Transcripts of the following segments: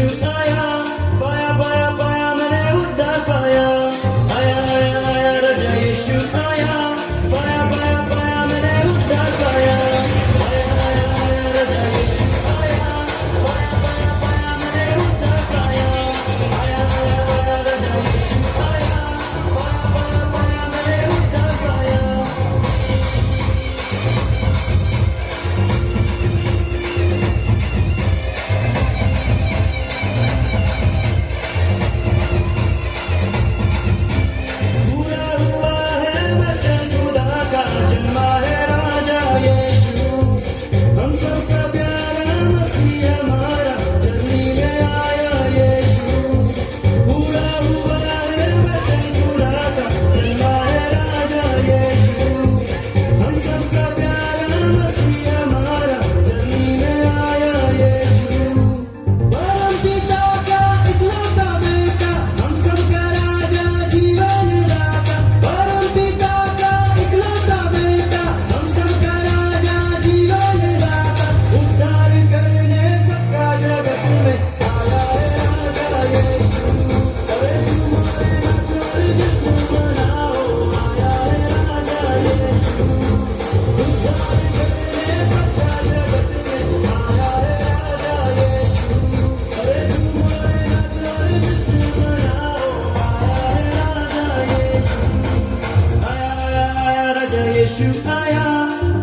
आया, पाया पाया पाया मैंने उद्धार पाया। आया आया आया राजा यीशु आया, पाया पाया पाया मैंने उद्धार पाया। आया आया आया राजा यीशु आया, पाया पाया पाया मैंने उद्धार पाया। आया आया आया राजा यीशु आया, पाया पाया पाया मैंने उद्धार पाया। पूरा हुआ है वचन खुदा का, जन्मा है राजा यीशु। हम सबका प्यारा मसीह हमारा, धरती में आया यीशु। पूरा हुआ है वचन खुदा का, जन्मा है राजा यीशु। हम सबका प्यारा मसीह हमारा, धरती में आया यीशु। परम पिता का इकलौता बेटा, हम सबका राजा जीवन दाता। परम पिता का इकलौता बेटा, हम सबका राजा जीवन दाता। उद्धार करने सबका जगत में आया है राजा यीशु। अरे तुम्हारे नाचो रे जश्न मनाओ, आया है राजा यीशु। उद्धार करने सबका जगत में आया है राजा यीशु। अरे तुम्हारे नाचो रे जश्न मनाओ, आया है राजा यीशु। आया आया आया राजा यीशु आया,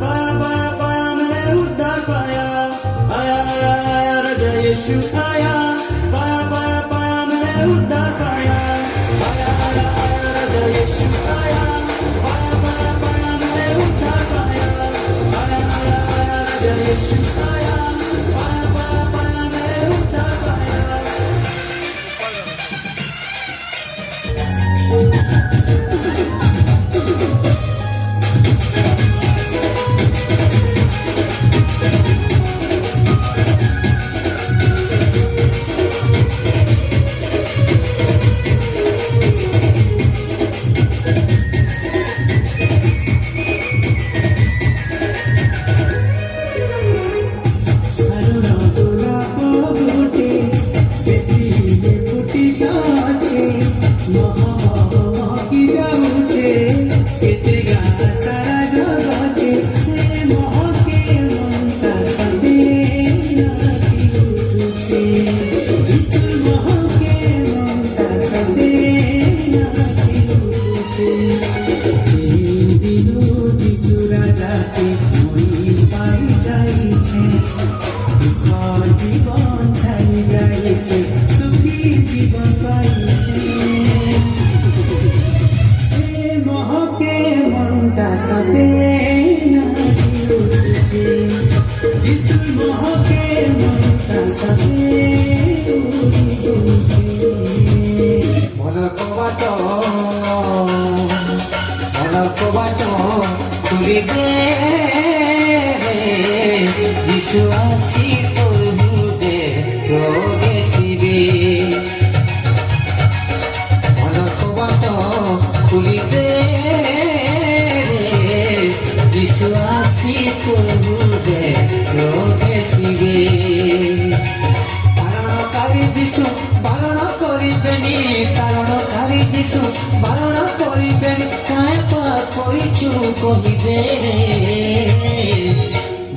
पाया पाया पाया मैंने उद्धार पाया। आया आया आया राजा यीशु आया, पाया पाया पाया मैंने उद्धार पाया। आया आया आया राजा यीशु आया, पाया पाया पाया मैंने उद्धार पाया। आया आया आया राजा यीशु आया, पाया पाया पाया मैंने उद्धार पाया।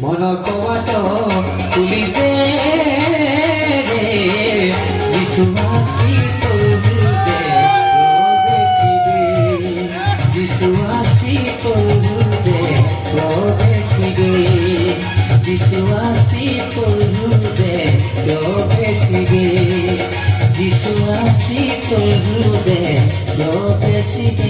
मन कवाट खुली दे रे, यीशु आसी तोलुदे रोदेशिबे। यीशु आसी तोलुदे रोदेशिबे। यीशु आसी तोलुदे रोदेशिबे। यीशु आसी तोलुदे रोदेशिबे।